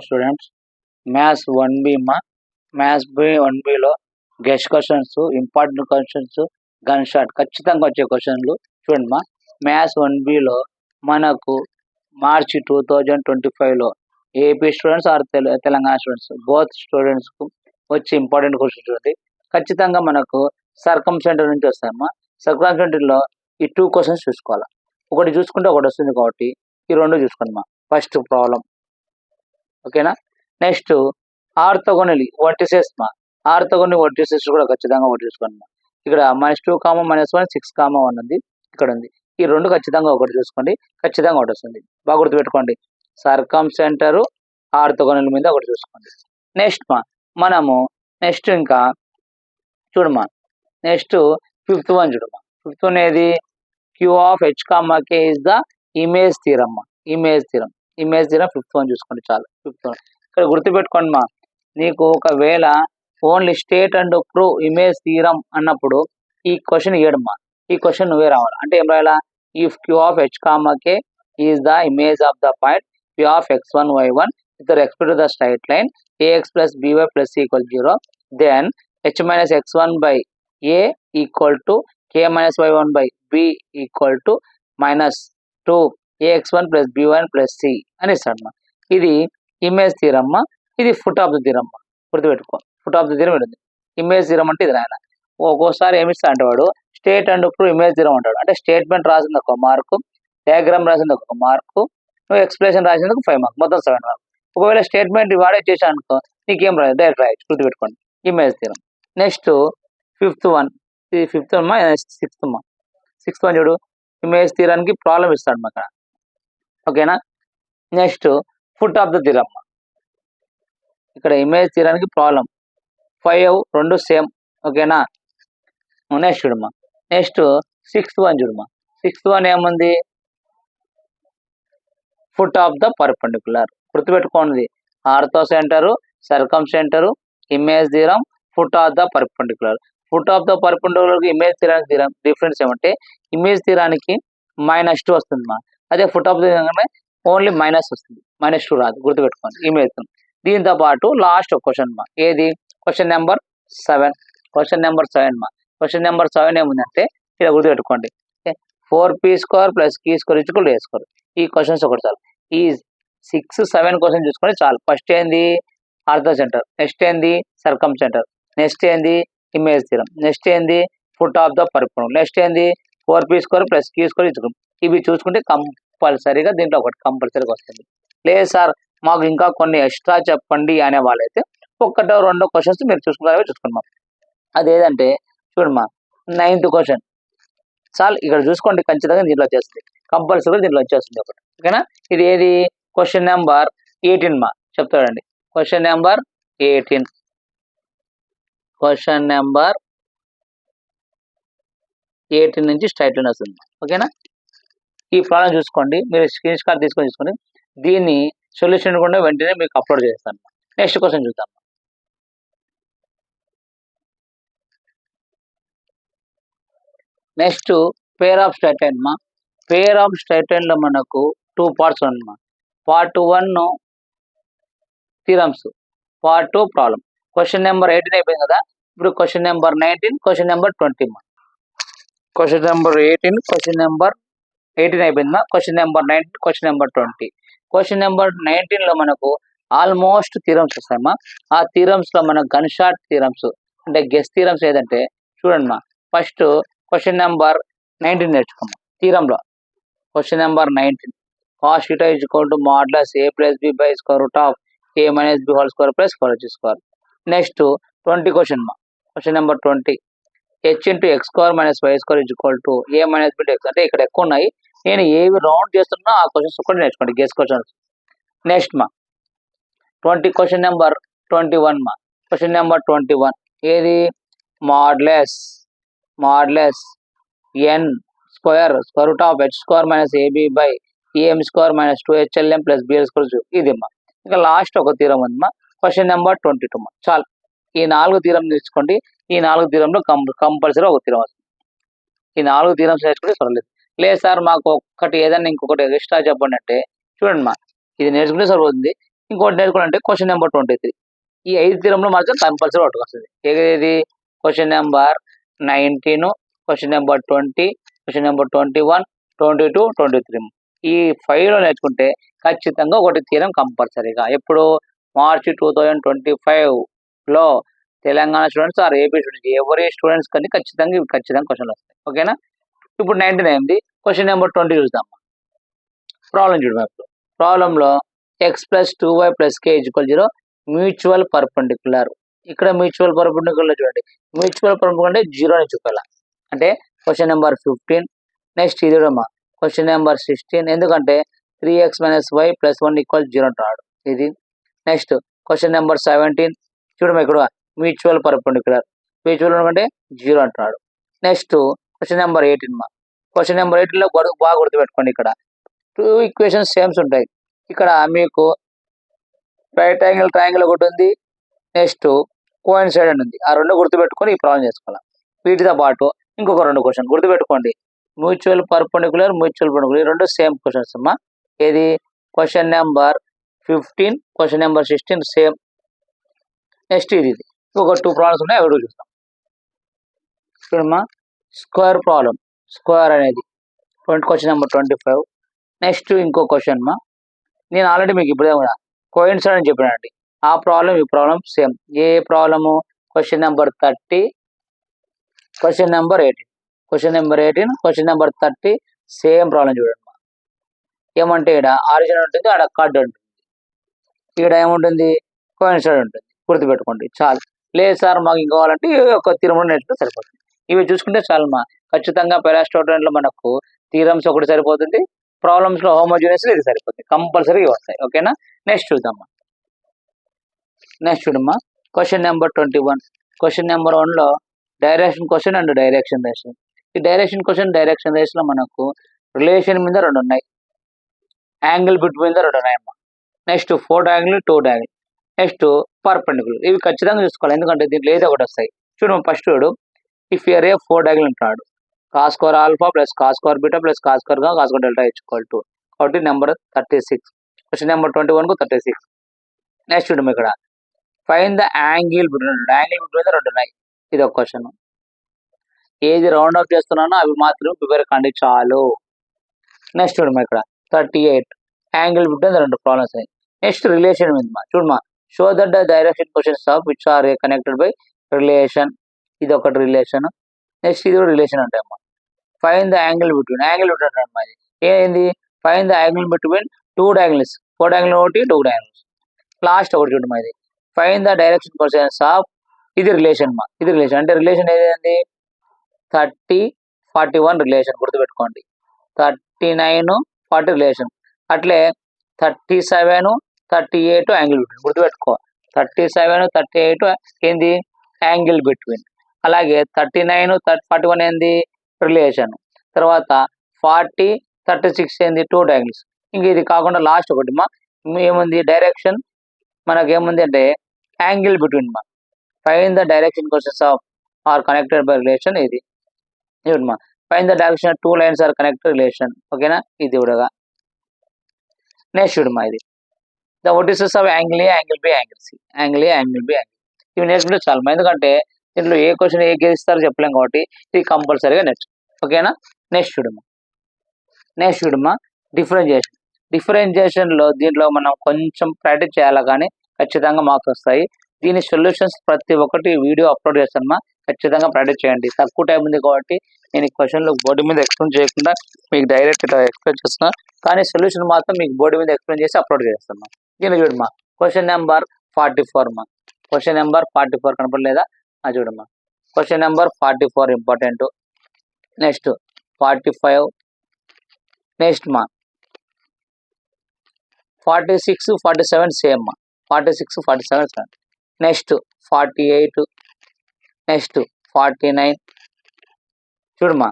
Students maths 1B maths 1Bలో guess questions, important questions, gun shot ఖచ్చితంగా వచ్చే క్వశ్చన్లు చూడండి మ్యాథ్స్ 1Bలో మనకు మార్చి 2025లో AP students or Telangana students both స్టూడెంట్స్కు వచ్చి ఇంపార్టెంట్ క్వశ్చన్స్ చూడండి. ఖచ్చితంగా మనకు సర్కంసెంటర్ నుంచి వస్తాయమ్మా. సర్కంసెంటర్లో ఈ 2 క్వశ్చన్స్ చూసుకోవాలి. ఒకటి చూసుకుంటే ఒకటి వస్తుంది కాబట్టి ఈ 2 చూసుకోండి. ఫస్ట్ ప్రాబ్లం ఓకేనా. Next orthogonal vertices orthogonal vertices కూడా ఖచ్చితంగా ఒకటి చూసుకోండి. ఇక్కడ -2, -1, 6, 1 ఉంది, ఇక్కడ ఉంది. ఈ 2 ఖచ్చితంగా ఒకటి చూసుకోండి, ఖచ్చితంగా ఒకటి వస్తుంది. బాగా గుర్తుపెట్టుకోండి, సర్కంసెంటర్ ఆర్థోగోనల్ మీద ఒకటి చూసుకోండి. నెక్స్ట్ మనము ఇంకా చూడమా, నెక్స్ట్ 5th వన్ చూడమా. 5th వన్ ఏది? Q of H, K is the image theorem. Image theorem 5th one చూసుకోండి చాలు. 5th వన్ ఇక్కడ గుర్తుపెట్టుకోండి నీకు ఒకవేళ only state and prove image theorem అన్నప్పుడు ఈ క్వశ్చన్ ఇవ్వడమ్మా. ఈ క్వశ్చన్ నువ్వే రావాలి. అంటే ఏం రాయాలా? If Q of H, K is the image of the point P of x1 y1 with respect to the straight line ax plus by plus c equals 0, then h minus x1 by a equal to k minus y1 by b equal to -2 ax1 plus b1 plus c అని ఇస్తాడమ్మా. ఇది image theorem, ఇది foot of the theorem. గుర్తుపెట్టుకో, foot of the theorem ఉంటుంది. Image theorem అంటే ఇది రాయన. ఒక్కోసారి ఏమి ఇస్తా అంటే వాడు state and prove image theorem అంటాడు. అంటే స్టేట్మెంట్ రాసింది ఒక మార్కు, డయాగ్రామ్ రాసింది ఒక మార్కు, నువ్వు ఎక్స్ప్లెనేషన్ రాసినందుకు 5 మార్క్స్, మొత్తం 7 మార్క్స్. ఒకవేళ స్టేట్మెంట్ వాడే చేశాను అనుకో, నీకేం రాదు, డైరెక్ట్ రాయొచ్చు. గుర్తుపెట్టుకోండి, image theorem. Next 5th one, ఇది 5th వన్. 6th వన్ చూడు, ఇమేజ్ థీరానికి ప్రాబ్లం ఇస్తాడు అక్కడ. ఓకేనా. Next foot of the theorem, ఇక్కడ ఇమేజ్ థీరానికి ప్రాబ్లం 5 2 సేమ్. ఓకేనా. నెక్స్ట్ చూడమ్మా, నెక్స్ట్ 6th వన్ చూడమ్మా. 6th వన్ ఏముంది? Foot of the perpendicular. గుర్తుపెట్టుకోండి, orthocentre, circumcentre, image theorem, foot of the perpendicular. Foot of the perpendicular image థీరానికి difference ఏమంటే image థీరానికి -2 వస్తుంది అదే foot of the only minus వస్తుంది, -2 రాదు. గుర్తుపెట్టుకోండి, ఇమేజ్ థీరం. దీంతో పాటు లాస్ట్ క్వశ్చన్ ఏది? Question number 7. క్వశ్చన్ నెంబర్ 7 ఏముందంటే ఇలా గుర్తుపెట్టుకోండి, 4p² + q² = a². ఈ క్వశ్చన్స్ ఒకటి చాలు. ఈ 6, 7 క్వశ్చన్ చూసుకొని చాలు. ఫస్ట్ ఏంది? Ortho centre. నెక్స్ట్ ఏంది? సర్కమ్ సెంటర్. నెక్స్ట్ ఏంది? Image theorem. నెక్స్ట్ ఏంది? Foot of the perpendicular. Next ఏంది? 4p² + q². ఇవి చూసుకుంటే కంపల్సరీగా దీంట్లో ఒకటి కంపల్సరీగా వస్తుంది. లేదు సార్ మాకు ఇంకా కొన్ని ఎక్స్ట్రా చెప్పండి అనే వాళ్ళైతే 1, 2 క్వశ్చన్స్ మీరు చూసుకున్నాం. అదేంటంటే చూడమ్మా, 9th క్వశ్చన్ చాలు. ఇక్కడ చూసుకోండి, ఖచ్చితంగా దీంట్లో వచ్చేస్తుంది, కంపల్సరీగా దీంట్లో వచ్చేస్తుంది ఒకటి. ఓకేనా. ఇది ఏది? క్వశ్చన్ నెంబర్ 18 చెప్తాడండి. Question number 18. క్వశ్చన్ నెంబర్ 18 నుంచి స్ట్రైట్ లైన్ వస్తుంది. ఓకేనా. ఈ ప్రాబ్లం చూసుకోండి, మీరు స్క్రీన్ షాట్ తీసుకొని చూసుకోండి. దీన్ని సొల్యూషన్ కూడా వెంటనే మీకు అప్లోడ్ చేస్తాను. నెక్స్ట్ క్వశ్చన్ చూద్దాం. Next pair of straight line pair of straight line లో మనకు 2 పార్ట్స్ ఉన్నాయి. Part 1 theorems, part 2 problem. Question number 18 అయిపోయింది కదా. ఇప్పుడు question number 19, question number 20. Question number 18 అయిపోయిందా. Question number 19, question number 20. Question number 19 లో మనకు ఆల్మోస్ట్ థీరమ్స్ వస్తాయమ్మా. ఆ థీరమ్స్ లో మనకు గన్ షాట్ థీరమ్స్ అంటే గెస్ థీరమ్స్ ఏదంటే చూడండి ఫస్ట్ క్వశ్చన్ నెంబర్ 19 నేర్చుకోమ్మా. థీరంలో question number 19, cos θ = mod a + b by √a - b² + square. Next 20 question question number 20, h × x² - y² = a - b x. అంటే ఇక్కడ ఎక్కువ ఉన్నాయి, నేను ఏవి రౌండ్ చేస్తున్నా ఆ క్వశ్చన్స్ కూడా నేర్చుకోండి, guess questions. Next 20 question number 21 question number 21 ఏది? Modulus n² √h² - ab by em² - 2hlm + bl². ఇది ఇంకా లాస్ట్ ఒక థీరం ఉంది క్వశ్చన్ నెంబర్ 22 చాలు. ఈ 4 థీరం నేర్చుకోండి. ఈ 4 థీరంలో కంపల్సరీ ఒక థీరం వస్తుంది. ఈ 4 థీరమ్స్ నేర్చుకుంటే సరిలేదు. లేదు సార్ మాకు ఒక్కటి ఏదైనా ఇంకొకటి ఎక్స్ట్రా చెప్పండి అంటే చూడండి ఇది నేర్చుకుంటే సరిపోతుంది. ఇంకోటి నేర్చుకోవాలంటే క్వశ్చన్ నెంబర్ 23. ఈ 5 థీరంలో మాత్రం కంపల్సరీ ఒకటి వస్తుంది. ఏది question number 19, question number 20, question number 21, 22, 23. ఈ 5లో నేర్చుకుంటే ఖచ్చితంగా ఒకటి థీరం కంపల్సరీగా. ఎప్పుడు మార్చి 2025లో Telangana students or AP students ఎవరి స్టూడెంట్స్ కానీ ఖచ్చితంగా క్వశ్చన్లు వస్తాయి. ఓకేనా? ఇప్పుడు 19 క్వశ్చన్ నెంబర్ 20 చూద్దాం. ప్రాబ్లం చూద్దాం. ప్రాబ్లంలో x + 2y + k = 0 mutual perpendicular. ఇక్కడ మ్యూచువల్ పర్పెండిక్యులర్ చూడండి. మ్యూచువల్ పర్పెండిక్యులర్ అంటే 0 అని చూపాలి. అంటే క్వశ్చన్ నెంబర్ 15. నెక్స్ట్ ఇది చూడమ్మా క్వశ్చన్ నెంబర్ 16. ఎందుకంటే 3x - y + 1 = 0 అంటాడు. ఇది నెక్స్ట్ క్వశ్చన్ నెంబర్ 17. చూడమ్మా ఇక్కడ మ్యూచువల్ పర్పెండిక్యులర్. మ్యూచువల్ అంటే 0 అంటున్నాడు. నెక్స్ట్ క్వశ్చన్ నెంబర్ 18 మా. క్వశ్చన్ నెంబర్ 18లో బాగా గుర్తుపెట్టుకోండి. ఇక్కడ 2 ఈక్వేషన్స్ సేమ్స్ ఉంటాయి. ఇక్కడ మీకు రైట్ యాంగిల్ ట్రయాంగిల్ ఒకటి ఉంది. నెక్స్ట్ కోయిన్సైడెంట్ ఉంది. ఆ రెండు గుర్తుపెట్టుకొని ఈ ప్రాబ్లం చేసుకోవాలి. వీటితో పాటు ఇంకొక 2 క్వశ్చన్ గుర్తుపెట్టుకోండి. మ్యూచువల్ పర్పెండిక్యులర్ ఈ రెండు సేమ్ క్వశ్చన్స్ అమ్మా. ఏది question number 15, question number 16 same. Next ఇది ఇంకొక 2 ప్రాబ్లమ్స్ ఉన్నాయి. అవి చూస్తాం. చూడమ్మా స్క్వేర్ ప్రాబ్లం. స్క్వేర్ అనేది క్వశ్చన్ నెంబర్ 25. నెక్స్ట్ ఇంకో క్వశ్చన్ మా. నేను ఆల్రెడీ మీకు ఇప్పుడే కూడా కోయిన్సైడెంట్ అని చెప్పానండి. ఆ ప్రాబ్లం ఈ ప్రాబ్లం సేమ్. ఏ problem question number 30, question number 18. Question number 18, question number 30 same problem చూడండి. ఏమంటే ఇక్కడ ఆరిజిన్ ఉంటుంది, ఆడ కార్డ్ ఉంటుంది. ఇక్కడ ఏముంటుంది కోయిన్సైడెంట్ ఉంటుంది. గుర్తుపెట్టుకోండి చాలు. లేదు సార్ మాకు ఇంకా కావాలంటే ఒక థీరం నేర్చుకుంటే సరిపోతుంది. ఇవి చూసుకుంటే చాలు మా. ఖచ్చితంగా పెరాస్టోడెంట్లో మనకు థీరమ్స్ ఒకటి సరిపోతుంది. ప్రాబ్లమ్స్ లో హోమోజీనియస్ ఇది సరిపోతుంది. కంపల్సరీగా వస్తాయి. ఓకేనా? నెక్స్ట్ చూద్దామా. నెక్స్ట్ చూడమ్మా క్వశ్చన్ నెంబర్ 21. క్వశ్చన్ నెంబర్ 1లో డైరెక్షన్ క్వశ్చన్ అండ్ డైరెక్షన్ రేషన్. ఈ డైరెక్షన్ క్వశ్చన్ డైరెక్షన్ రేషన్ లో మనకు రిలేషన్ మీద 2 ఉన్నాయి. యాంగిల్ బిట్వీన్ ద 2 ఉన్నాయమ్మా. Next 4 diagonal 2 diagonal. Next perpendicular. ఇవి ఖచ్చితంగా చూసుకోవాలి. ఎందుకంటే దీంట్లో ఏదో ఒకటి వస్తాయి. చూడు ఫస్ట్ చూడు. ఇఫ్ ఏ రే 4 డయాగ్నల్ అంటున్నాడు. cos square alpha plus cos square beta plus cos square gamma cos square delta = కాబట్టి నెంబర్ 36. క్వశ్చన్ నెంబర్ 21 కు 36. నెక్స్ట్ చూడండి ఇక్కడ find the angle between. Angle between 2 ఉన్నాయి. ఇది ఒక క్వశ్చన్. ఏది రౌండ్ ఆఫ్ చేస్తున్నానో అవి మాత్రం ప్రిపేర్ కండి చాలు. నెక్స్ట్ చూడమ్మా ఇక్కడ 38 యాంగిల్ బిట్వీన్ 2 ప్రాబ్లమ్స్ ఉన్నాయి. నెక్స్ట్ రిలేషన్ ఉందమ్మా. చూడమ్మా show that the direction questions of which are connected by relation. ఇది ఒకటి రిలేషన్. నెక్స్ట్ ఇది కూడా రిలేషన్ అంటాయమ్మా. Find the angle between. Angle between అన్నమాట. ఏంది find the angle between 2 diagonals. 4 diagonal ఒకటి 2 డయాగ్నల్స్. లాస్ట్ ఒకటి చూడమ్మా ఇది find the direction questions of. ఇది రిలేషన్ మా. ఇది రిలేషన్ అంటే రిలేషన్ ఏదైంది 30, 41 రిలేషన్. గుర్తుపెట్టుకోండి. 39, 40 రిలేషన్. అట్లే 37, 38 యాంగిల్ బిట్వీన్. గుర్తుపెట్టుకో 37, 38 ఏంది యాంగిల్ బిట్వీన్. అలాగే 39, 41 ఏంది రిలేషన్. తర్వాత 40, 36 ఏంది 2 డయాగ్నల్స్. ఇంక ఇది కాకుండా లాస్ట్ ఒకటి మా ఏముంది డైరెక్షన్. మనకేముంది అంటే యాంగిల్ బిట్వీన్ మా. Find the direction questions of are connected by relation. ఇది చూడమ్మా find the direction 2 lines are connected relation. ఓకేనా? ఇది కూడా నెక్స్ట్ చూడమ్మా ఇది the vertices of angle A, angle B, angle C. Angle A, angle B, angle. ఇవి నేర్చుకుంటే చాలు. ఎందుకంటే దీంట్లో ఏ క్వశ్చన్ ఏ గెలుస్తారో చెప్పలేం కాబట్టి ఇది కంపల్సరీగా నేర్చుకో. ఓకేనా? నెక్స్ట్ చూడమ్మా డిఫరెన్షియేషన్. డిఫరెన్షియేషన్లో దీంట్లో మనం కొంచెం ప్రాక్టీస్ చేయాలి కానీ ఖచ్చితంగా మార్క్స్ వస్తాయి. దీని సొల్యూషన్స్ ప్రతి ఒక్కటి వీడియో అప్లోడ్ చేస్తానమ్మా. ఖచ్చితంగా ప్రాక్టీస్ చేయండి. తక్కువ టైం ఉంది కాబట్టి నేను ఈ క్వశ్చన్లు బోర్డు మీద ఎక్స్ప్లెయిన్ చేయకుండా మీకు డైరెక్ట్ ఎక్స్ప్లెయిన్ చేస్తున్నా. కానీ సొల్యూషన్ మాత్రం మీకు బోర్డు మీద ఎక్స్ప్లెయిన్ చేసి అప్లోడ్ చేస్తాను. దీన్ని చూడమ్మా క్వశ్చన్ నెంబర్ 44 మా. Question number 44 కనపడలేదా? చూడమ్మా question number 44 important. Next 45. Next మా 46, 47 సేమ్ మా. 46, 47 సేమ్. నెక్స్ట్ 48. నెక్స్ట్ 49. చూడమ్మా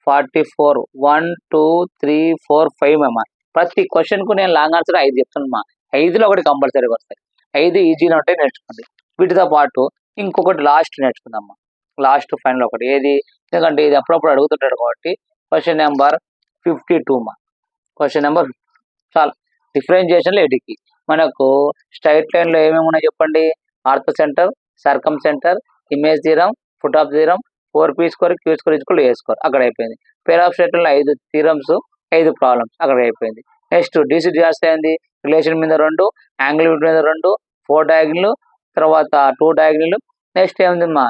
44 1 2 3 4 5 అమ్మా. ప్రతి క్వశ్చన్కు నేను లాంగ్ ఆన్సర్ 5 చెప్తున్నామ్మా. 5లో ఒకటి కంపల్సరీగా వస్తాయి. 5 ఈజీగా ఉంటాయి, నేర్చుకోండి. వీటితో పాటు ఇంకొకటి లాస్ట్ నేర్చుకుందామ్మా. లాస్ట్ ఫైనల్ ఒకటి ఏది, ఎందుకంటే ఇది అప్పుడప్పుడు అడుగుతుంటాడు కాబట్టి క్వశ్చన్ నెంబర్ 52 మా. క్వశ్చన్ నెంబర్ చాలా డిఫరెన్షియేషన్లో ఎడికి మనకు స్ట్రైట్ లైన్ లో ఏమేమి ఉన్నాయి చెప్పండి. Orthocentre, circumcentre, image theorem, foot of theorem, 4p square, q square equal a square అక్కడ అయిపోయింది. పేర్ ఆఫ్ స్ట్రైట్ లైన్ లో 5 థీరమ్స్, 5 ప్రాబ్లమ్స్ అక్కడ అయిపోయింది. నెక్స్ట్ డీసీ జాస్ అయింది. రిలేషన్ మీద 2, యాంగిల్ మీద 2, 4 డయాగ్నల్, తర్వాత 2 డయాగ్నల్. నెక్స్ట్ ఏముంది మా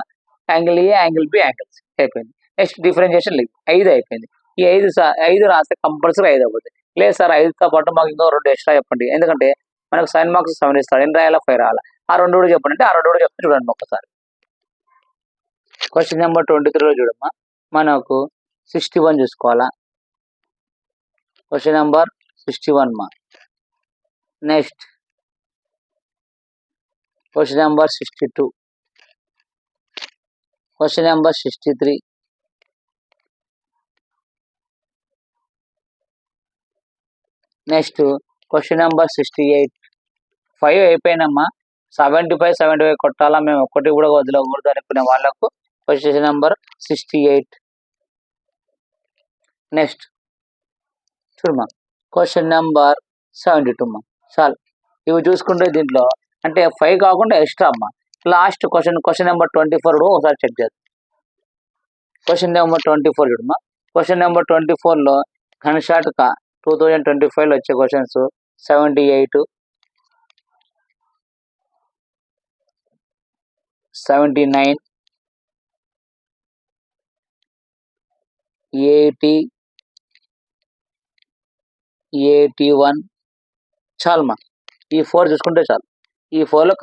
angle A, angle B, angle C అయిపోయింది. నెక్స్ట్ డిఫరెన్షియేషన్ 5 అయిపోయింది. ఈ 5 రాస్తే కంపల్సరీ 5 అవుతుంది. లేదు సార్ 5తో పాటు మాకు ఇంకో 2 ఎక్స్ట్రా చెప్పండి, ఎందుకంటే మనకు సైన్ మార్క్స్ 7 ఇస్తాడు, ఎన్ని రాయాలా 5 రాయాలా, ఆ 2 కూడా చెప్పండి అంటే ఆ 2 కూడా చెప్తే చూడండి ఒకసారి. క్వశ్చన్ నెంబర్ 23లో చూడమ్మా, మనకు 61 చూసుకోవాలా. క్వశ్చన్ నెంబర్ 61 మా. Next question number 62, question number 63, next question number 68. 5 అయిపోయినమ్మా. 75 కొట్టాలా, మేము ఒక్కటి కూడా వదిలకూడదు అనుకునే వాళ్ళకు క్వశ్చన్ నెంబర్ 68. నెక్స్ట్ చూడమ్మా, క్వశ్చన్ నెంబర్ 72 అమ్మా. చాలు ఇవి చూసుకుంటే దీంట్లో అంటే 5 కాకుండా ఎక్స్ట్రా అమ్మా. లాస్ట్ క్వశ్చన్ నెంబర్ 24 కూడా ఒకసారి చెక్ చేద్దాం. క్వశ్చన్ నెంబర్ 24 చూడమ్మా. క్వశ్చన్ నెంబర్ 24లో గన్ షాట్ కా 2025లో వచ్చే క్వశ్చన్స్ 78, 79, 80, 81 చాలమ్మా. ఈ 4 చూసుకుంటే చాలు. ఈ 4లో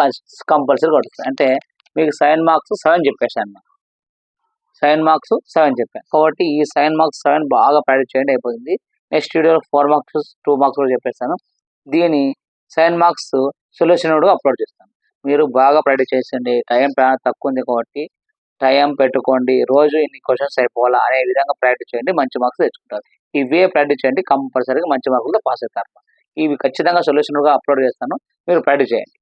కంపల్సరీ కొడుతుంది. అంటే మీకు సైన్ మార్క్స్ 7 చెప్పేసాను. సైన్ మార్క్స్ 7 చెప్పాను కాబట్టి ఈ సైన్ మార్క్స్ 7 బాగా ప్రాక్టీస్ చేయండి, అయిపోయింది. నెక్స్ట్ వీడియోలో 4 మార్క్స్ 2 మార్క్స్ కూడా చెప్పేస్తాను. దీని సైన్ మార్క్స్ సొల్యూషన్ కూడా అప్లోడ్ చేస్తాను. మీరు బాగా ప్రాక్టీస్ చేయండి. టైం తక్కువ ఉంది కాబట్టి టైం పెట్టుకోండి. రోజు ఇన్ని క్వశ్చన్స్ అయిపోవాలా అనే విధంగా ప్రాక్టీస్ చేయండి, మంచి మార్క్స్ తెచ్చుకుంటారు. ఇవే ప్రాక్టీస్ చేయండి, కంపల్సరీగా మంచి మార్కులతో పాస్ అవుతారు. ఇవి ఖచ్చితంగా సొల్యూషన్ కూడా అప్లోడ్ చేస్తాను, మీరు ప్రాక్టీస్ చేయండి.